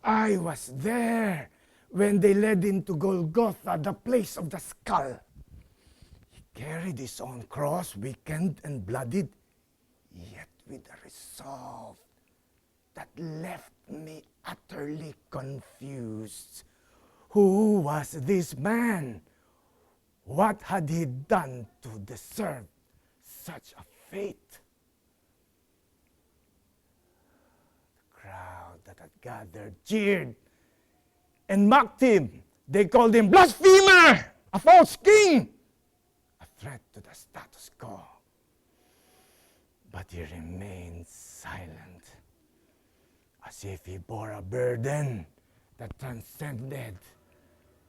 I was there when they led him to Golgotha, the place of the skull. He carried his own cross, weakened and bloodied, yet with a resolve that left me utterly confused. Who was this man? What had he done to deserve such a fate? The crowd that had gathered jeered and mocked him. They called him blasphemer, a false king, a threat to the status quo. But he remained silent, as if he bore a burden that transcended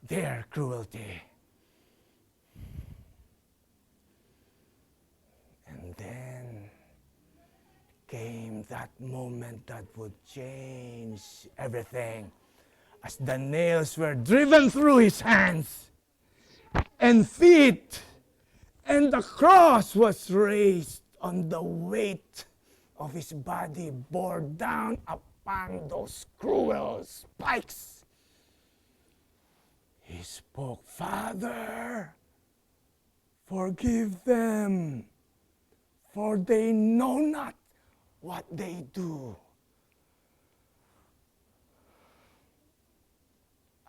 their cruelty. And then came that moment that would change everything, as the nails were driven through his hands and feet, and the cross was raised on the weight of his body, bore down upon those cruel spikes. He spoke, "Father, forgive them, for they know not what they do."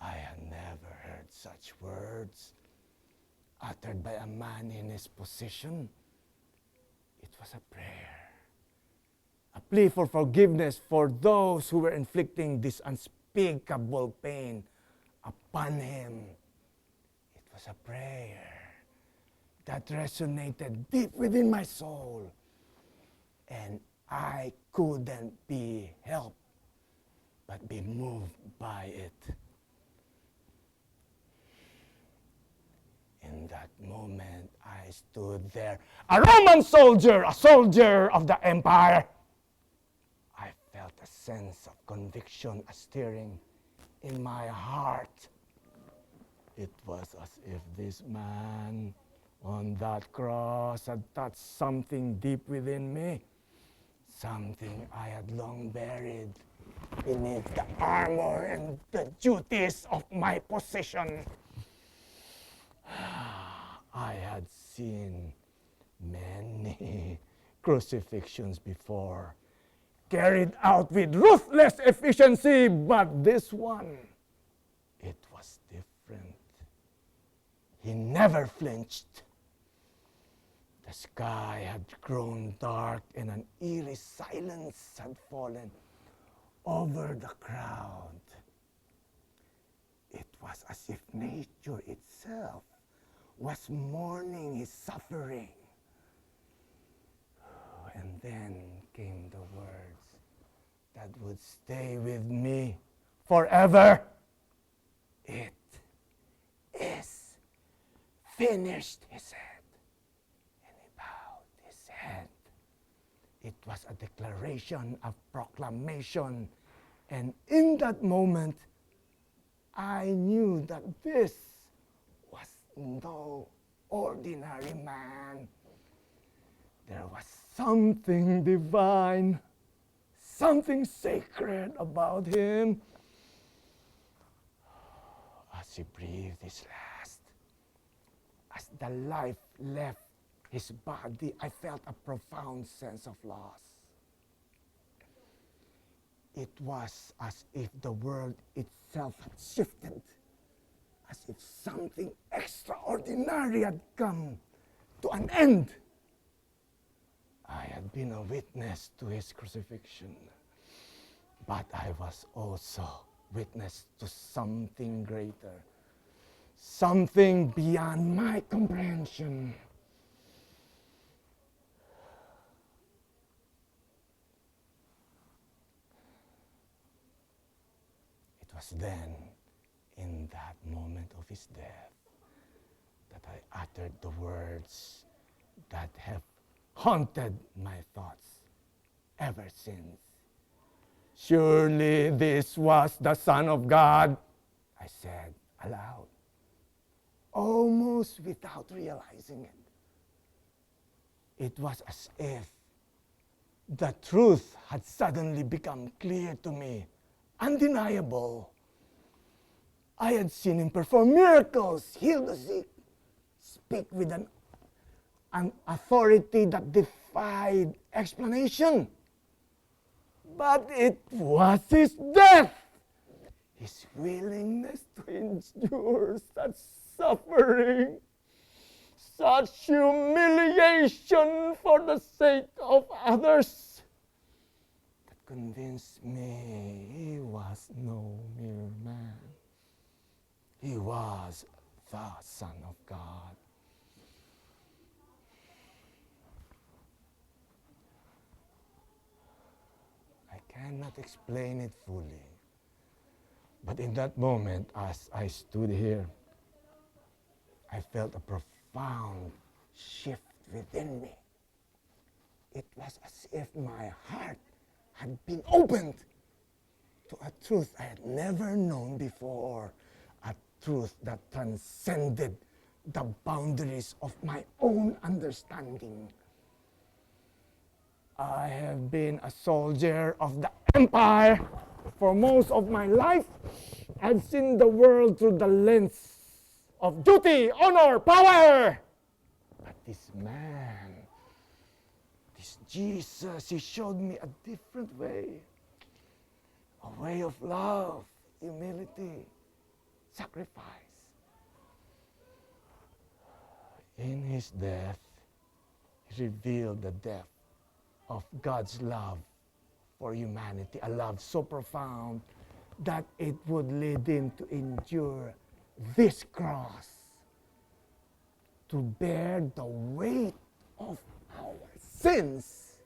I had never heard such words uttered by a man in his position. It was a prayer, a plea for forgiveness for those who were inflicting this unspeakable pain upon him. It was a prayer that resonated deep within my soul, and I couldn't be helped but be moved by it. In that moment, I stood there, a Roman soldier, a soldier of the empire. I felt a sense of conviction, a stirring in my heart. It was as if this man on that cross had touched something deep within me, something I had long buried beneath the armor and the duties of my position. I had seen many crucifixions before, carried out with ruthless efficiency, but this one, it was different. He never flinched. The sky had grown dark and an eerie silence had fallen over the crowd. It was as if nature itself was mourning his suffering. And then came the words that would stay with me forever. It is finished, he said. And he bowed his head. It was a declaration, a proclamation. And in that moment, I knew that this was no ordinary man. There was something divine, something sacred about him. As he breathed his last, as the life left his body, I felt a profound sense of loss. It was as if the world itself had shifted, as if something extraordinary had come to an end. I had been a witness to his crucifixion, but I was also witness to something greater, something beyond my comprehension. It was then, in that moment of his death, that I uttered the words that have haunted my thoughts ever since. Surely this was the Son of God, I said aloud, almost without realizing it. It was as if the truth had suddenly become clear to me undeniable. I had seen him perform miracles, heal the sick, speak with an authority that defied explanation. But it was his death, his willingness to endure such suffering, such humiliation for the sake of others, that convinced me he was no mere man. He was the Son of God. I cannot explain it fully. But in that moment, as I stood here, I felt a profound shift within me. It was as if my heart had been opened to a truth I had never known before, a truth that transcended the boundaries of my own understanding. I have been a soldier of the empire for most of my life. I've seen the world through the lens of duty, honor, power. But this man, this Jesus, he showed me a different way. A way of love, humility, sacrifice. In his death, he revealed the depth of God's love for humanity, a love so profound that it would lead him to endure this cross, to bear the weight of our sins.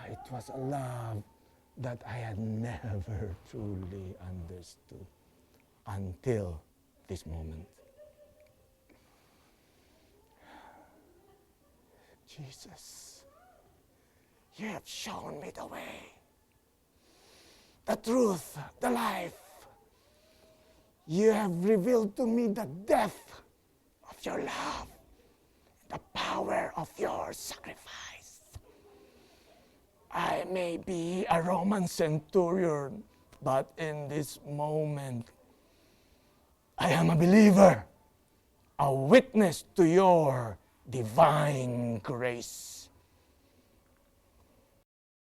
It was a love that I had never truly understood until this moment. Jesus, you have shown me the way, the truth, the life. You have revealed to me the depth of your love, the power of your sacrifice. I may be a Roman centurion, but in this moment, I am a believer, a witness to your divine grace.